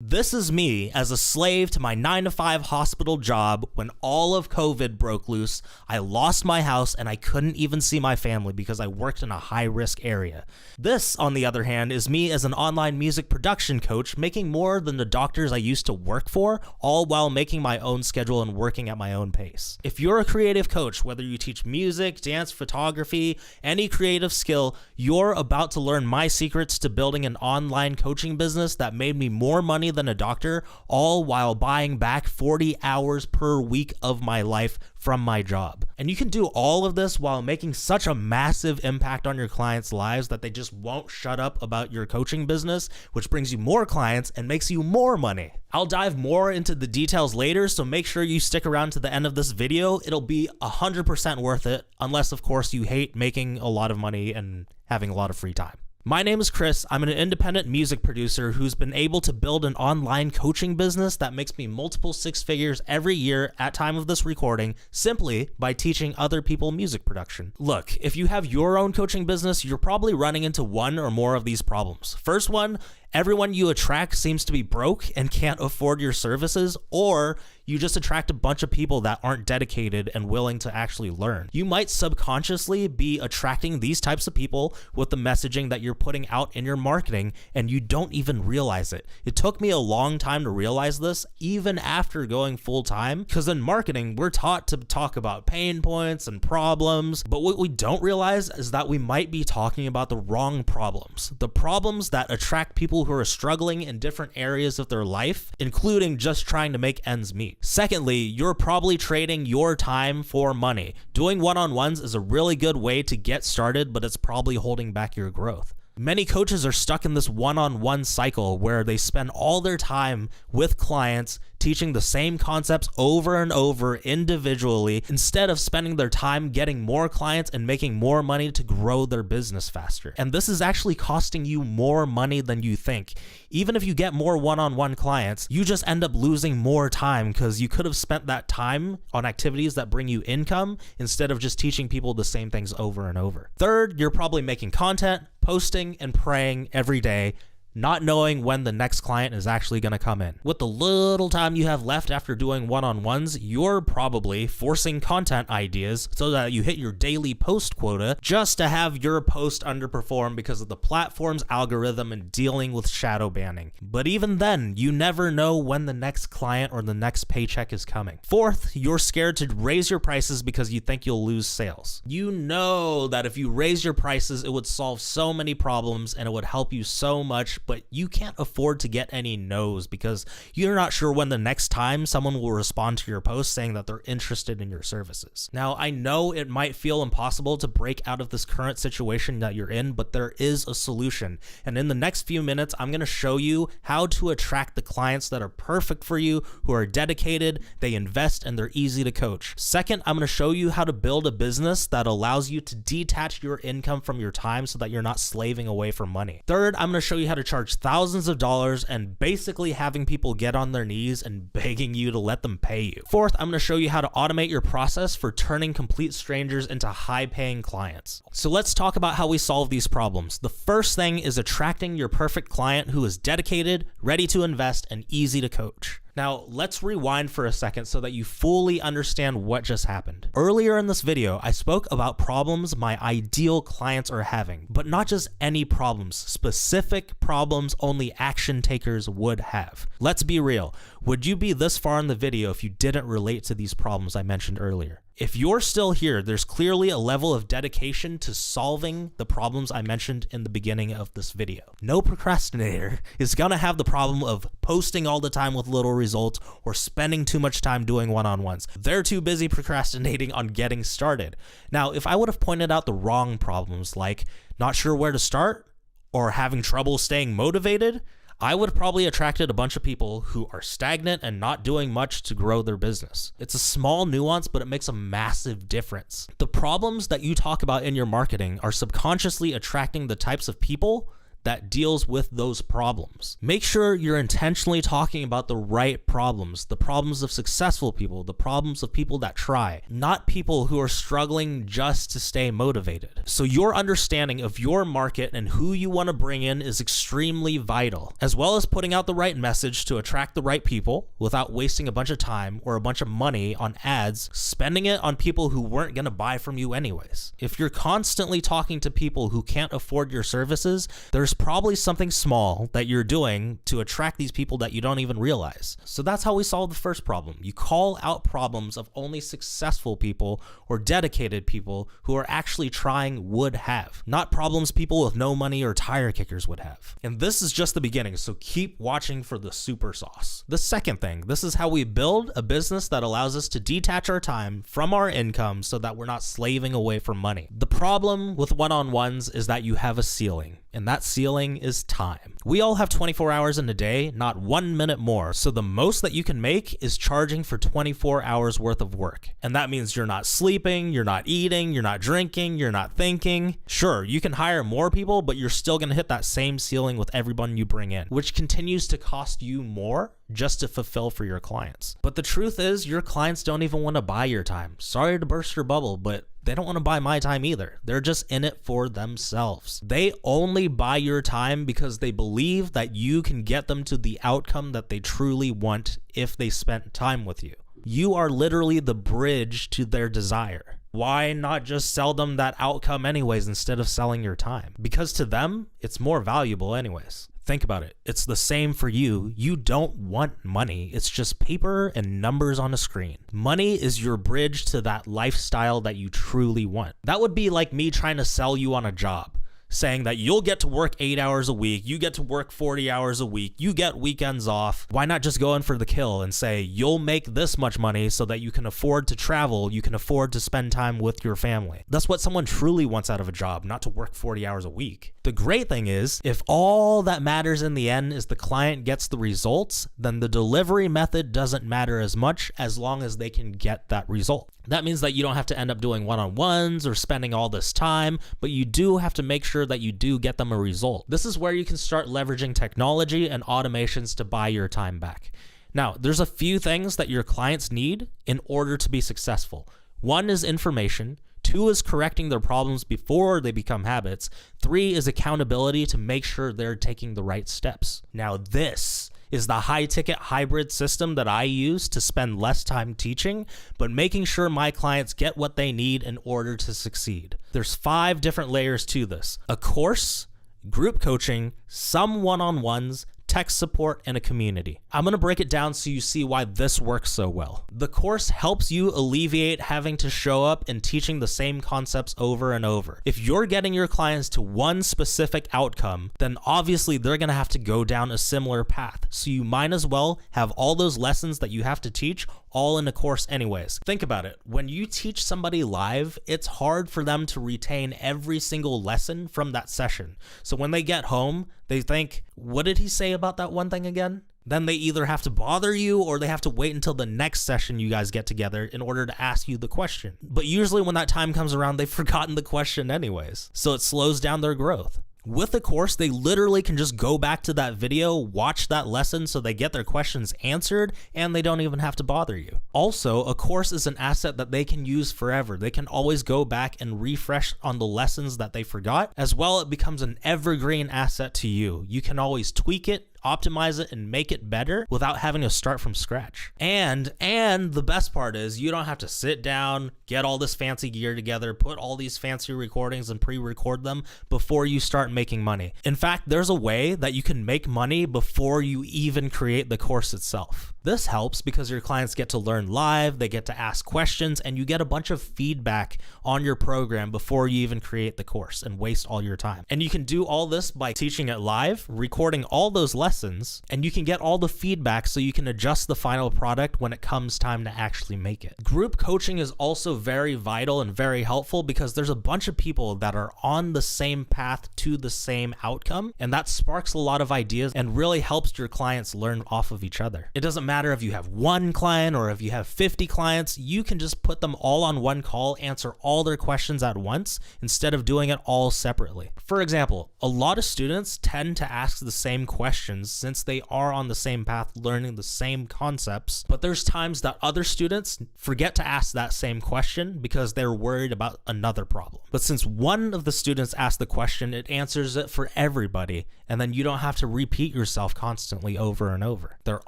This is me as a slave to my 9-to-5 hospital job when all of COVID broke loose. I lost my house and I couldn't even see my family because I worked in a high-risk area. This, on the other hand, is me as an online music production coach making more than the doctors I used to work for, all while making my own schedule and working at my own pace. If you're a creative coach, whether you teach music, dance, photography, any creative skill, you're about to learn my secrets to building an online coaching business that made me more money than a doctor, all while buying back 40 hours per week of my life from my job. And you can do all of this while making such a massive impact on your clients' lives that they just won't shut up about your coaching business, which brings you more clients and makes you more money. I'll dive more into the details later, so make sure you stick around to the end of this video. It'll be 100% worth it, unless of course you hate making a lot of money and having a lot of free time. My name is Chris. I'm an independent music producer who's been able to build an online coaching business that makes me multiple six figures every year at time of this recording simply by teaching other people music production. Look, if you have your own coaching business, you're probably running into one or more of these problems. First one, everyone you attract seems to be broke and can't afford your services, or you just attract a bunch of people that aren't dedicated and willing to actually learn. You might subconsciously be attracting these types of people with the messaging that you're putting out in your marketing, and you don't even realize it. It took me a long time to realize this, even after going full time, because in marketing, we're taught to talk about pain points and problems, but what we don't realize is that we might be talking about the wrong problems. The problems that attract people who are struggling in different areas of their life, including just trying to make ends meet. Secondly, you're probably trading your time for money. Doing one-on-ones is a really good way to get started, but it's probably holding back your growth. Many coaches are stuck in this one-on-one cycle where they spend all their time with clients teaching the same concepts over and over individually instead of spending their time getting more clients and making more money to grow their business faster. And this is actually costing you more money than you think. Even if you get more one-on-one clients, you just end up losing more time because you could have spent that time on activities that bring you income instead of just teaching people the same things over and over. Third, you're probably making content, posting, and praying every day, not knowing when the next client is actually going to come in. With the little time you have left after doing one-on-ones, you're probably forcing content ideas so that you hit your daily post quota just to have your post underperform because of the platform's algorithm and dealing with shadow banning. But even then, you never know when the next client or the next paycheck is coming. Fourth, you're scared to raise your prices because you think you'll lose sales. You know that if you raise your prices, it would solve so many problems and it would help you so much, but you can't afford to get any no's because you're not sure when the next time someone will respond to your post saying that they're interested in your services. Now, I know it might feel impossible to break out of this current situation that you're in, but there is a solution. And in the next few minutes, I'm going to show you how to attract the clients that are perfect for you, who are dedicated, they invest, and they're easy to coach. Second, I'm going to show you how to build a business that allows you to detach your income from your time so that you're not slaving away for money. Third, I'm going to show you how to charge thousands of dollars and basically having people get on their knees and begging you to let them pay you. Fourth, I'm going to show you how to automate your process for turning complete strangers into high-paying clients. So let's talk about how we solve these problems. The first thing is attracting your perfect client who is dedicated, ready to invest, and easy to coach. Now, let's rewind for a second so that you fully understand what just happened. Earlier in this video, I spoke about problems my ideal clients are having, but not just any problems, specific problems only action takers would have. Let's be real. Would you be this far in the video if you didn't relate to these problems I mentioned earlier? If you're still here, there's clearly a level of dedication to solving the problems I mentioned in the beginning of this video. No procrastinator is gonna have the problem of posting all the time with little results or spending too much time doing one-on-ones. They're too busy procrastinating on getting started. Now, if I would have pointed out the wrong problems, like not sure where to start or having trouble staying motivated, I would have probably attracted a bunch of people who are stagnant and not doing much to grow their business. It's a small nuance, but it makes a massive difference. The problems that you talk about in your marketing are subconsciously attracting the types of people that deals with those problems. Make sure you're intentionally talking about the right problems, the problems of successful people, the problems of people that try, not people who are struggling just to stay motivated. So your understanding of your market and who you want to bring in is extremely vital, as well as putting out the right message to attract the right people without wasting a bunch of time or a bunch of money on ads, spending it on people who weren't going to buy from you anyways. If you're constantly talking to people who can't afford your services, there's probably something small that you're doing to attract these people that you don't even realize. So that's how we solve the first problem. You call out problems of only successful people or dedicated people who are actually trying would have, not problems people with no money or tire kickers would have. And this is just the beginning, so keep watching for the super sauce. The second thing, this is how we build a business that allows us to detach our time from our income so that we're not slaving away for money. The problem with one-on-ones is that you have a ceiling, and that ceiling is time. We all have 24 hours in a day, not 1 minute more. So the most that you can make is charging for 24 hours worth of work. And that means you're not sleeping, you're not eating, you're not drinking, you're not thinking. Sure, you can hire more people, but you're still going to hit that same ceiling with everyone you bring in, which continues to cost you more just to fulfill for your clients. But the truth is, your clients don't even want to buy your time. Sorry to burst your bubble, but they don't want to buy my time either. They're just in it for themselves. They only buy your time because they believe that you can get them to the outcome that they truly want if they spent time with you. You are literally the bridge to their desire. Why not just sell them that outcome anyways instead of selling your time? Because to them, it's more valuable anyways. Think about it. It's the same for you. You don't want money. It's just paper and numbers on a screen. Money is your bridge to that lifestyle that you truly want. That would be like me trying to sell you on a job, saying that you'll get to work 8 hours a week, you get to work 40 hours a week, you get weekends off. Why not just go in for the kill and say, you'll make this much money so that you can afford to travel, you can afford to spend time with your family. That's what someone truly wants out of a job, not to work 40 hours a week. The great thing is, if all that matters in the end is the client gets the results, then the delivery method doesn't matter as much as long as they can get that result. That means that you don't have to end up doing one-on-ones or spending all this time, but you do have to make sure that you do get them a result. This is where you can start leveraging technology and automations to buy your time back. Now, there's a few things that your clients need in order to be successful. One is information. 2 is correcting their problems before they become habits. 3 is accountability to make sure they're taking the right steps. Now, this is the high-ticket hybrid system that I use to spend less time teaching, but making sure my clients get what they need in order to succeed. There's 5 different layers to this: a course, group coaching, some one-on-ones, tech support, and a community. I'm going to break it down so you see why this works so well. The course helps you alleviate having to show up and teaching the same concepts over and over. If you're getting your clients to one specific outcome, then obviously they're going to have to go down a similar path. So you might as well have all those lessons that you have to teach all in a course anyways. Think about it. When you teach somebody live, it's hard for them to retain every single lesson from that session. So when they get home, they think, what did he say about that one thing again? Then they either have to bother you or they have to wait until the next session you guys get together in order to ask you the question. But usually when that time comes around, they've forgotten the question anyways. So it slows down their growth. With the course, they literally can just go back to that video, watch that lesson so they get their questions answered, and they don't even have to bother you. Also, a course is an asset that they can use forever. They can always go back and refresh on the lessons that they forgot. As well, it becomes an evergreen asset to you. You can always tweak it, optimize it, and make it better without having to start from scratch. And the best part is you don't have to sit down, get all this fancy gear together, put all these fancy recordings and pre-record them before you start making money. In fact, there's a way that you can make money before you even create the course itself. This helps because your clients get to learn live, they get to ask questions, and you get a bunch of feedback on your program before you even create the course and waste all your time. And you can do all this by teaching it live, recording all those lessons, lessons, and you can get all the feedback so you can adjust the final product when it comes time to actually make it. Group coaching is also very vital and very helpful because there's a bunch of people that are on the same path to the same outcome, and that sparks a lot of ideas and really helps your clients learn off of each other. It doesn't matter if you have one client or if you have 50 clients, you can just put them all on one call, answer all their questions at once instead of doing it all separately. For example, a lot of students tend to ask the same questions since they are on the same path learning the same concepts, but there's times that other students forget to ask that same question because they're worried about another problem. But since one of the students asks the question, it answers it for everybody, and then you don't have to repeat yourself constantly over and over. They're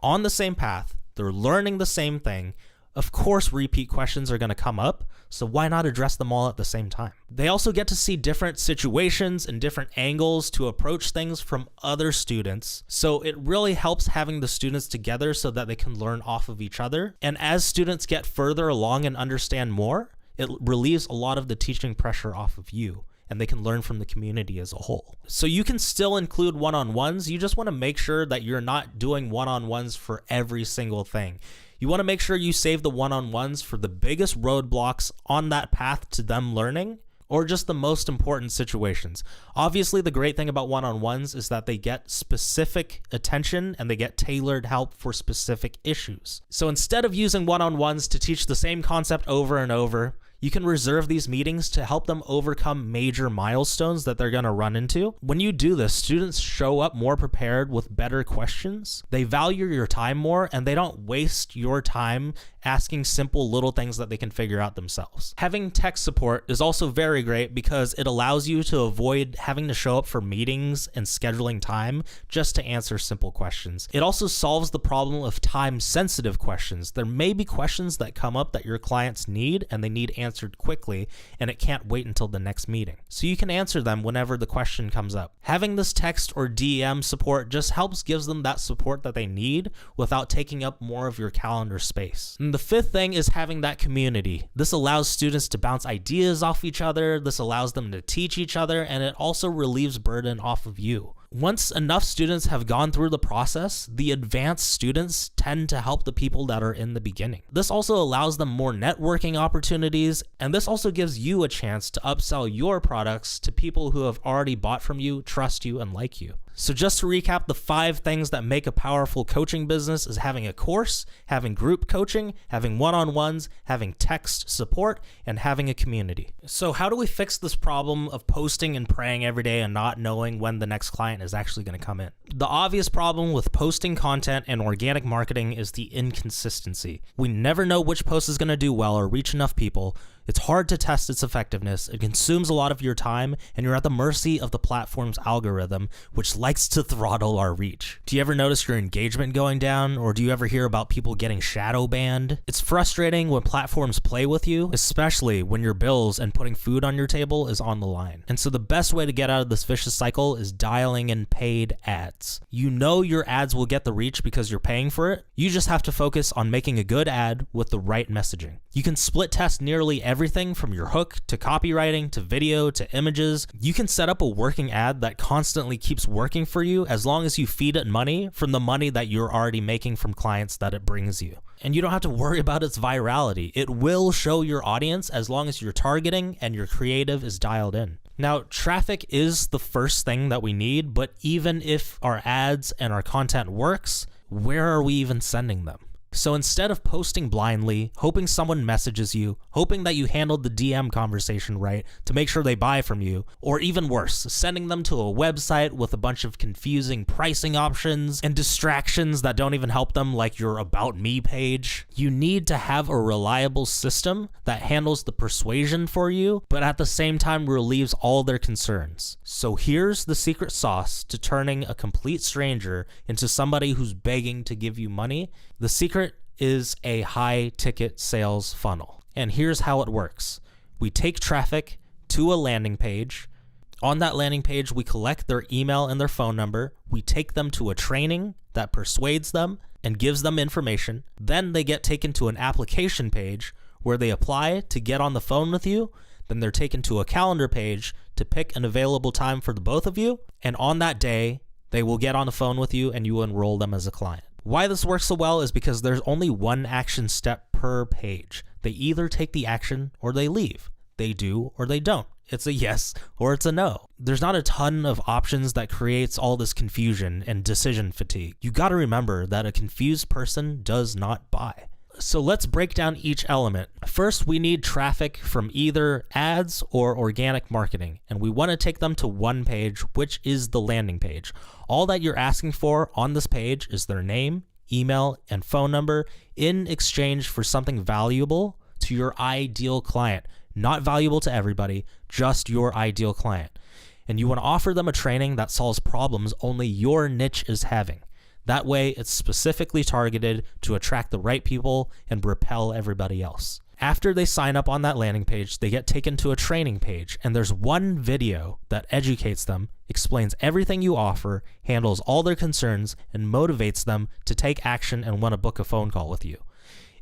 on the same path, they're learning the same thing. Of course, repeat questions are going to come up, so why not address them all at the same time? They also get to see different situations and different angles to approach things from other students, so it really helps having the students together so that they can learn off of each other. And as students get further along and understand more, it relieves a lot of the teaching pressure off of you, and they can learn from the community as a whole. So you can still include one-on-ones. You just want to make sure that you're not doing one-on-ones for every single thing. You want to make sure you save the one-on-ones for the biggest roadblocks on that path to them learning, or just the most important situations. Obviously, the great thing about one-on-ones is that they get specific attention and they get tailored help for specific issues. So instead of using one-on-ones to teach the same concept over and over, you can reserve these meetings to help them overcome major milestones that they're going to run into. When you do this, students show up more prepared with better questions. They value your time more, and they don't waste your time asking simple little things that they can figure out themselves. Having tech support is also very great because it allows you to avoid having to show up for meetings and scheduling time just to answer simple questions. It also solves the problem of time-sensitive questions. There may be questions that come up that your clients need and they need answered quickly, and it can't wait until the next meeting. So you can answer them whenever the question comes up. Having this text or DM support just gives them that support that they need without taking up more of your calendar space. And the fifth thing is having that community. This allows students to bounce ideas off each other, this allows them to teach each other, and it also relieves burden off of you. Once enough students have gone through the process, the advanced students tend to help the people that are in the beginning. This also allows them more networking opportunities, and this also gives you a chance to upsell your products to people who have already bought from you, trust you, and like you. So just to recap, the 5 things that make a powerful coaching business is having a course, having group coaching, having one-on-ones, having text support, and having a community. So how do we fix this problem of posting and praying every day and not knowing when the next client is actually going to come in? The obvious problem with posting content and organic marketing is the inconsistency. We never know which post is going to do well or reach enough people. It's hard to test its effectiveness, it consumes a lot of your time, and you're at the mercy of the platform's algorithm, which likes to throttle our reach. Do you ever notice your engagement going down, or do you ever hear about people getting shadow banned? It's frustrating when platforms play with you, especially when your bills and putting food on your table is on the line. And so the best way to get out of this vicious cycle is dialing in paid ads. You know your ads will get the reach because you're paying for it. You just have to focus on making a good ad with the right messaging. You can split test nearly everything from your hook to copywriting to video to images. You can set up a working ad that constantly keeps working for you as long as you feed it money from the money that you're already making from clients that it brings you. And you don't have to worry about its virality. It will show your audience as long as you're targeting and your creative is dialed in. Now, traffic is the first thing that we need, but even if our ads and our content works, where are we even sending them? So instead of posting blindly, hoping someone messages you, hoping that you handled the DM conversation right to make sure they buy from you, or even worse, sending them to a website with a bunch of confusing pricing options and distractions that don't even help them, like your About Me page, you need to have a reliable system that handles the persuasion for you, but at the same time relieves all their concerns. So here's the secret sauce to turning a complete stranger into somebody who's begging to give you money. The secret is a high ticket sales funnel. And here's how it works. We take traffic to a landing page. On that landing page, we collect their email and their phone number. We take them to a training that persuades them and gives them information. Then they get taken to an application page where they apply to get on the phone with you. Then they're taken to a calendar page to pick an available time for the both of you. And on that day, They will get on the phone with you and you will enroll them as a client. Why this works so well is because there's only one action step per page. They either take the action or they leave. They do or they don't. It's a yes or it's a no. There's not a ton of options that creates all this confusion and decision fatigue. You got to remember that a confused person does not buy. So let's break down each element. First, we need traffic from either ads or organic marketing, and we want to take them to one page, which is the landing page. All that you're asking for on this page is their name, email, and phone number in exchange for something valuable to your ideal client. Not valuable to everybody, just your ideal client. And you want to offer them a training that solves problems only your niche is having. That way, it's specifically targeted to attract the right people and repel everybody else. After they sign up on that landing page, they get taken to a training page, and there's one video that educates them, explains everything you offer, handles all their concerns, and motivates them to take action and want to book a phone call with you.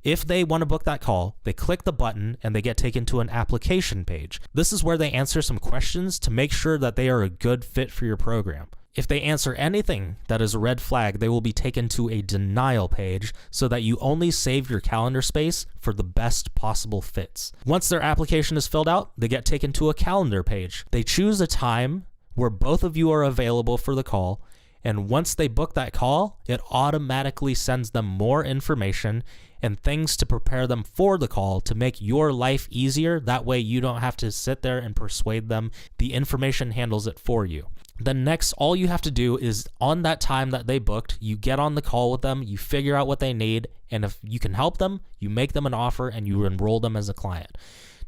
If they want to book that call, they click the button and they get taken to an application page. This is where they answer some questions to make sure that they are a good fit for your program. If they answer anything that is a red flag, they will be taken to a denial page so that you only save your calendar space for the best possible fits. Once their application is filled out, they get taken to a calendar page. They choose a time where both of you are available for the call, and once they book that call, it automatically sends them more information and things to prepare them for the call to make your life easier. That way you don't have to sit there and persuade them. The information handles it for you. Then next, all you have to do is on that time that they booked, you get on the call with them, you figure out what they need, and if you can help them, you make them an offer and you enroll them as a client.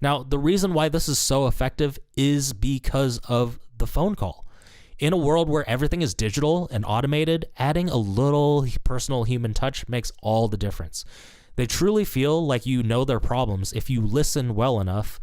Now, the reason why this is so effective is because of the phone call. In a world where everything is digital and automated, adding a little personal human touch makes all the difference. They truly feel like you know their problems if you listen well enough.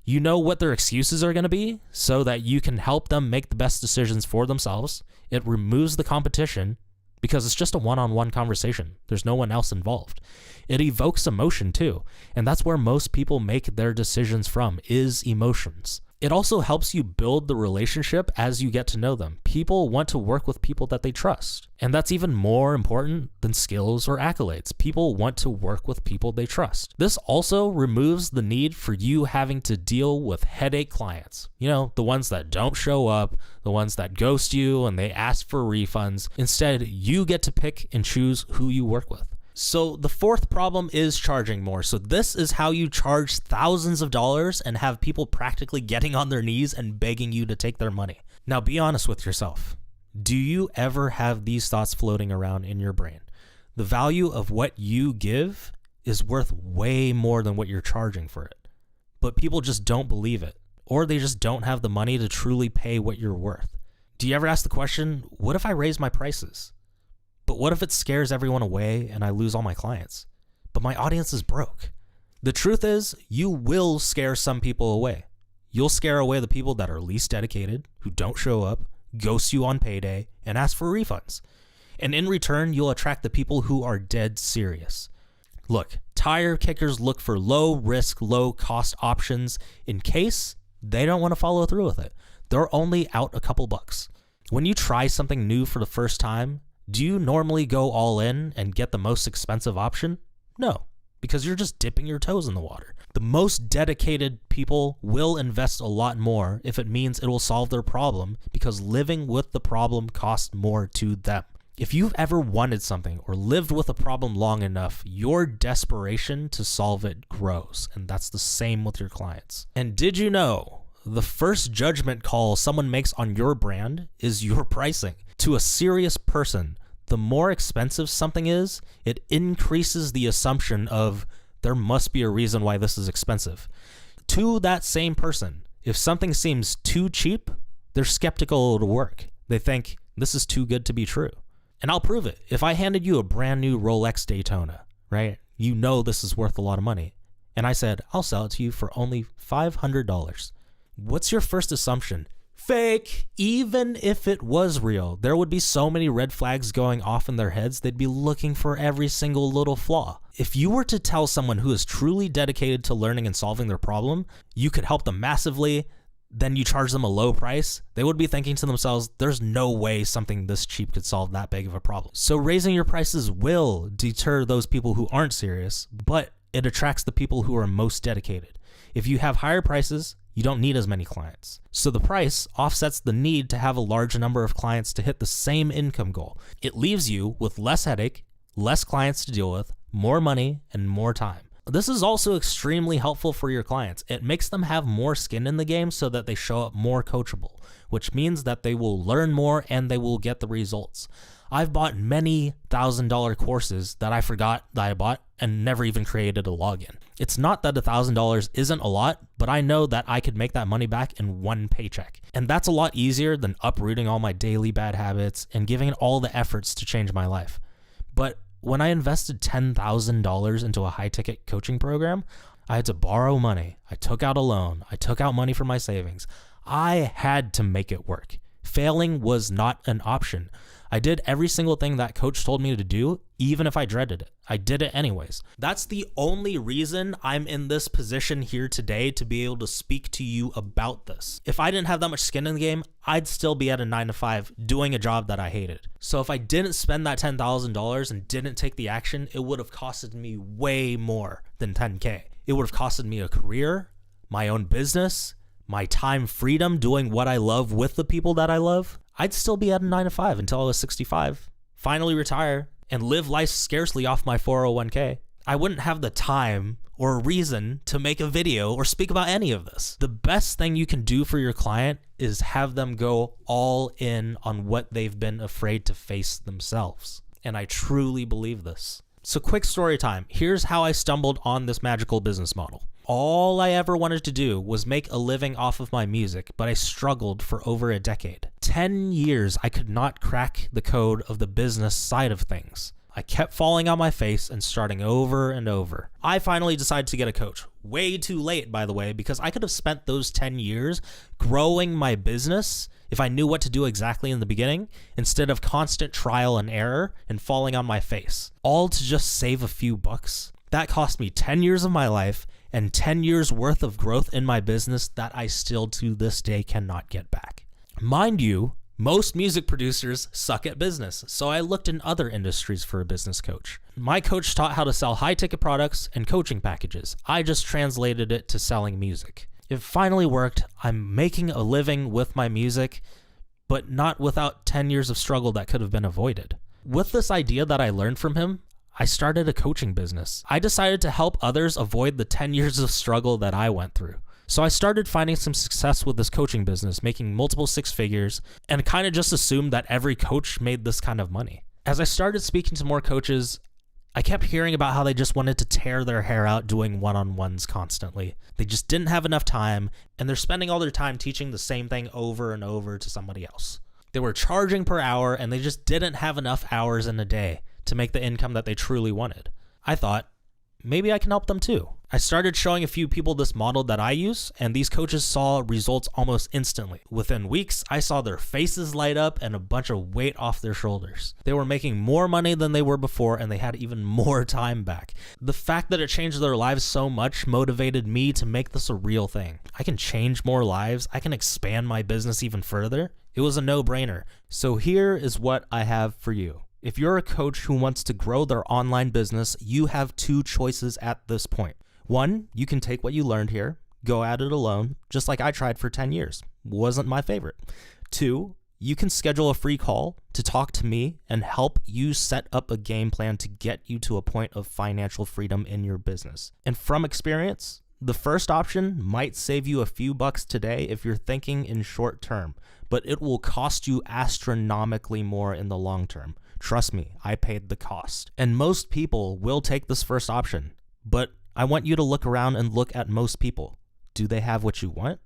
You know what their excuses are going to be so that you can help them make the best decisions for themselves. It removes the competition because it's just a one-on-one conversation. There's no one else involved. It evokes emotion too, and that's where most people make their decisions from, is emotions. It also helps you build the relationship as you get to know them. People want to work with people that they trust. And that's even more important than skills or accolades. People want to work with people they trust. This also removes the need for you having to deal with headache clients. You know, the ones that don't show up, the ones that ghost you and they ask for refunds. Instead, you get to pick and choose who you work with. So the fourth problem is charging more. So this is how you charge thousands of dollars and have people practically getting on their knees and begging you to take their money. Now be honest with yourself. Do you ever have these thoughts floating around in your brain? The value of what you give is worth way more than what you're charging for it. But people just don't believe it, or they just don't have the money to truly pay what you're worth. Do you ever ask the question, what if I raise my prices? But what if it scares everyone away and I lose all my clients? But my audience is broke. The truth is, you will scare some people away. You'll scare away the people that are least dedicated, who don't show up, ghost you on payday, and ask for refunds. And in return, you'll attract the people who are dead serious. Look, tire kickers look for low risk, low cost options in case they don't want to follow through with it. They're only out a couple bucks. When you try something new for the first time, do you normally go all in and get the most expensive option? No, because you're just dipping your toes in the water. The most dedicated people will invest a lot more if it means it will solve their problem, because living with the problem costs more to them. If you've ever wanted something or lived with a problem long enough, your desperation to solve it grows, and that's the same with your clients. And did you know the first judgment call someone makes on your brand is your pricing? To a serious person, the more expensive something is, it increases the assumption of there must be a reason why this is expensive. To that same person, if something seems too cheap, they're skeptical it'll work. They think this is too good to be true. And I'll prove it. If I handed you a brand new Rolex Daytona, right? You know this is worth a lot of money. And I said, I'll sell it to you for only $500. What's your first assumption? Fake. Even if it was real, there would be so many red flags going off in their heads, they'd be looking for every single little flaw. If you were to tell someone who is truly dedicated to learning and solving their problem, you could help them massively, then you charge them a low price, they would be thinking to themselves, there's no way something this cheap could solve that big of a problem. So raising your prices will deter those people who aren't serious, but it attracts the people who are most dedicated. If you have higher prices, you don't need as many clients. So the price offsets the need to have a large number of clients to hit the same income goal. It leaves you with less headache, less clients to deal with, more money, and more time. This is also extremely helpful for your clients. It makes them have more skin in the game so that they show up more coachable, which means that they will learn more and they will get the results. I've bought many $1,000 courses that I forgot that I bought and never even created a login. It's not that $1,000 isn't a lot, but I know that I could make that money back in one paycheck. And that's a lot easier than uprooting all my daily bad habits and giving it all the efforts to change my life. But when I invested $10,000 into a high-ticket coaching program, I had to borrow money. I took out a loan. I took out money from my savings. I had to make it work. Failing was not an option. I did every single thing that coach told me to do, even if I dreaded it. I did it anyways. That's the only reason I'm in this position here today, to be able to speak to you about this. If I didn't have that much skin in the game, I'd still be at a 9-to-5 doing a job that I hated. So if I didn't spend that $10,000 and didn't take the action, it would have costed me way more than $10K. It would have costed me a career, my own business, my time freedom doing what I love with the people that I love. I'd still be at a 9-to-5 until I was 65, finally retire, and live life scarcely off my 401k. I wouldn't have the time or reason to make a video or speak about any of this. The best thing you can do for your client is have them go all in on what they've been afraid to face themselves. And I truly believe this. So quick story time. Here's how I stumbled on this magical business model. All I ever wanted to do was make a living off of my music, but I struggled for over a decade. 10 years I could not crack the code of the business side of things. I kept falling on my face and starting over and over. I finally decided to get a coach. Way too late, by the way, because I could have spent those 10 years growing my business if I knew what to do exactly in the beginning, instead of constant trial and error and falling on my face, all to just save a few bucks. That cost me 10 years of my life and 10 years worth of growth in my business that I still to this day cannot get back. Mind you, most music producers suck at business, so I looked in other industries for a business coach. My coach taught how to sell high-ticket products and coaching packages. I just translated it to selling music. It finally worked. I'm making a living with my music, but not without 10 years of struggle that could have been avoided. With this idea that I learned from him, I started a coaching business. I decided to help others avoid the 10 years of struggle that I went through. So I started finding some success with this coaching business, making multiple six figures, and kind of just assumed that every coach made this kind of money. As I started speaking to more coaches, I kept hearing about how they just wanted to tear their hair out doing one-on-ones constantly. They just didn't have enough time, and they're spending all their time teaching the same thing over and over to somebody else. They were charging per hour, and they just didn't have enough hours in a day to make the income that they truly wanted. I thought, maybe I can help them too. I started showing a few people this model that I use, and these coaches saw results almost instantly. Within weeks, I saw their faces light up and a bunch of weight off their shoulders. They were making more money than they were before, and they had even more time back. The fact that it changed their lives so much motivated me to make this a real thing. I can change more lives. I can expand my business even further. It was a no-brainer. So here is what I have for you. If you're a coach who wants to grow their online business, you have two choices at this point. One, you can take what you learned here, go at it alone, just like I tried for 10 years. Wasn't my favorite. Two, you can schedule a free call to talk to me and help you set up a game plan to get you to a point of financial freedom in your business. And from experience, the first option might save you a few bucks today if you're thinking in short term, but it will cost you astronomically more in the long term. Trust me, I paid the cost. And most people will take this first option, but I want you to look around and look at most people. Do they have what you want?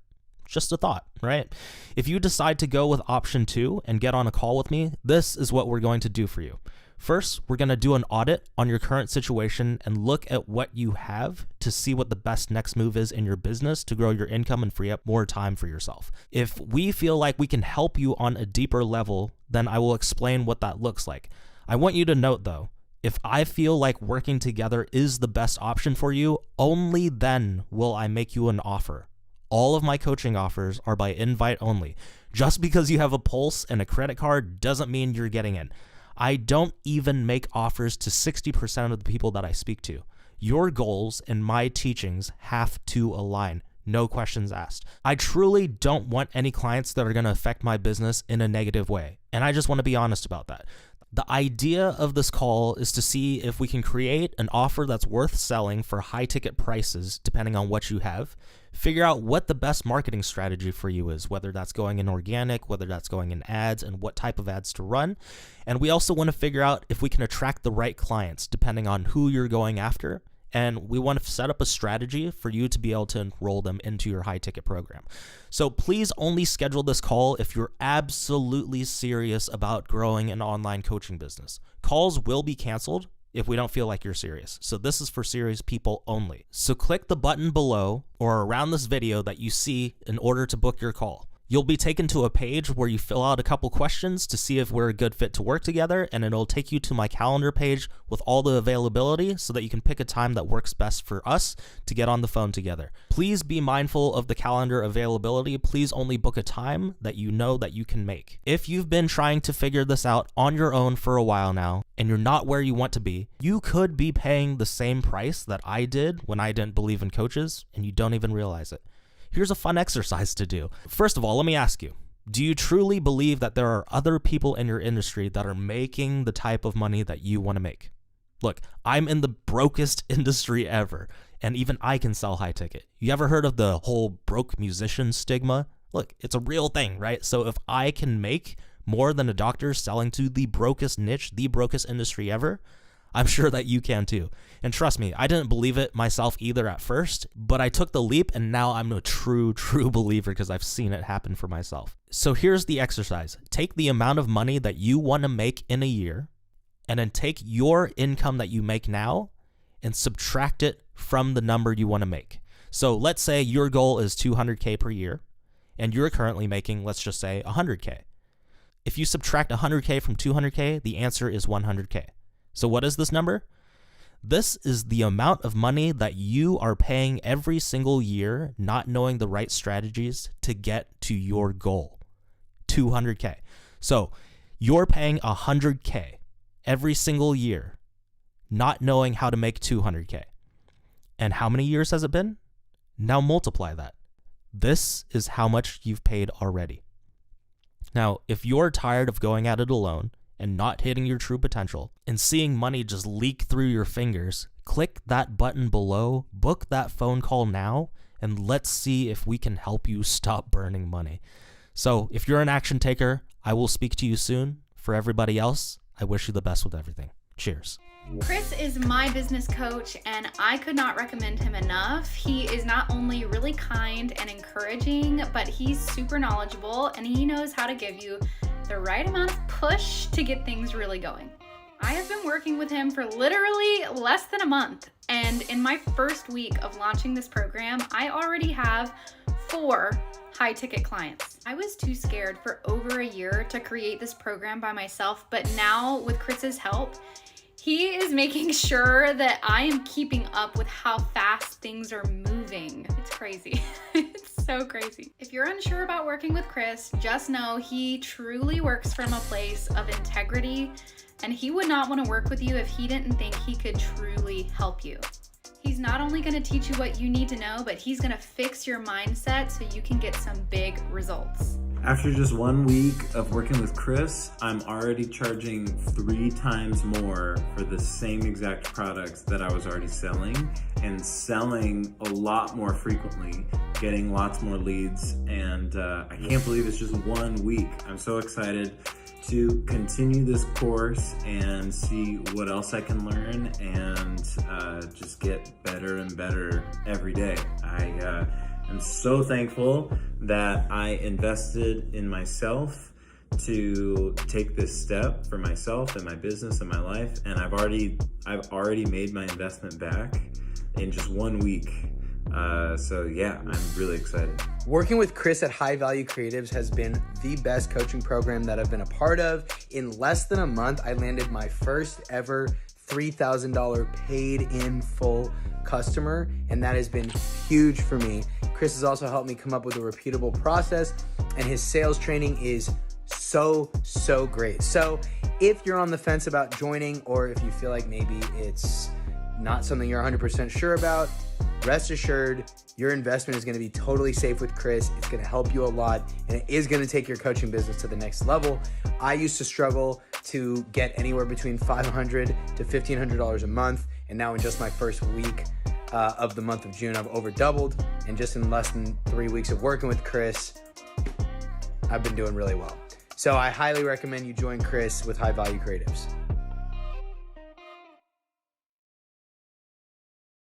Just a thought, right? If you decide to go with option 2 and get on a call with me, this is what we're going to do for you. First, we're going to do an audit on your current situation and look at what you have to see what the best next move is in your business to grow your income and free up more time for yourself. If we feel like we can help you on a deeper level, then I will explain what that looks like. I want you to note though, if I feel like working together is the best option for you, only then will I make you an offer. All of my coaching offers are by invite only. Just because you have a pulse and a credit card doesn't mean you're getting in. I don't even make offers to 60% of the people that I speak to. Your goals and my teachings have to align. No questions asked. I truly don't want any clients that are going to affect my business in a negative way. And I just want to be honest about that. The idea of this call is to see if we can create an offer that's worth selling for high ticket prices, depending on what you have. Figure out what the best marketing strategy for you is, whether that's going in organic, whether that's going in ads, and what type of ads to run. And we also want to figure out if we can attract the right clients, depending on who you're going after. And we want to set up a strategy for you to be able to enroll them into your high ticket program. So please only schedule this call if you're absolutely serious about growing an online coaching business. Calls will be canceled if we don't feel like you're serious. So this is for serious people only. So click the button below or around this video that you see in order to book your call. You'll be taken to a page where you fill out a couple questions to see if we're a good fit to work together, and it'll take you to my calendar page with all the availability so that you can pick a time that works best for us to get on the phone together. Please be mindful of the calendar availability. Please only book a time that you know that you can make. If you've been trying to figure this out on your own for a while now, and you're not where you want to be, you could be paying the same price that I did when I didn't believe in coaches, and you don't even realize it. Here's a fun exercise to do. First of all, let me ask you, do you truly believe that there are other people in your industry that are making the type of money that you want to make? Look, I'm in the brokest industry ever, and even I can sell high ticket. You ever heard of the whole broke musician stigma? Look, it's a real thing, right? So if I can make more than a doctor selling to the brokest niche, the brokest industry ever, I'm sure that you can too. And trust me, I didn't believe it myself either at first, but I took the leap and now I'm a true believer because I've seen it happen for myself. So here's the exercise. Take the amount of money that you want to make in a year and then take your income that you make now and subtract it from the number you want to make. So let's say your goal is $200K per year and you're currently making, let's just say, $100K. If you subtract $100K from $200K, the answer is $100K. So what is this number? This is the amount of money that you are paying every single year, not knowing the right strategies to get to your goal, $200K. So you're paying $100K every single year, not knowing how to make $200K. And how many years has it been? Now multiply that. This is how much you've paid already. Now, if you're tired of going at it alone, and not hitting your true potential, and seeing money just leak through your fingers, click that button below, book that phone call now, and let's see if we can help you stop burning money. So if you're an action taker, I will speak to you soon. For everybody else, I wish you the best with everything. Cheers. Chris is my business coach, and I could not recommend him enough. He is not only really kind and encouraging, but he's super knowledgeable, and he knows how to give you the right amount of push to get things really going. I have been working with him for literally less than a month, and in my first week of launching this program, I already have 4 high ticket clients. I was too scared for over a year to create this program by myself, but now with Chris's help, he is making sure that I am keeping up with how fast things are moving. It's crazy. It's so crazy. If you're unsure about working with Chris, just know he truly works from a place of integrity, and he would not want to work with you if he didn't think he could truly help you. He's not only going to teach you what you need to know, but he's going to fix your mindset so you can get some big results. After just 1 week of working with Chris, I'm already charging 3 times more for the same exact products that I was already selling, and selling a lot more frequently, getting lots more leads, and I can't believe it's just 1 week. I'm so excited to continue this course and see what else I can learn and just get better and better every day. I'm so thankful that I invested in myself to take this step for myself and my business and my life, and I've already made my investment back in just 1 week. So yeah, I'm really excited. Working with Chris at High Value Creatives has been the best coaching program that I've been a part of. In less than a month, I landed my first ever $3,000 paid in full customer, and that has been huge for me. Chris has also helped me come up with a repeatable process, and his sales training is so great. So if you're on the fence about joining, or if you feel like maybe it's not something you're 100% sure about, rest assured your investment is going to be totally safe with Chris. It's going to help you a lot, and it is going to take your coaching business to the next level. I used to struggle to get anywhere between $500 to $1,500 a month, and now in just my first week of the month of June, I've over doubled, and just in less than 3 weeks of working with Chris, I've been doing really well. So I highly recommend you join Chris with High Value Creatives.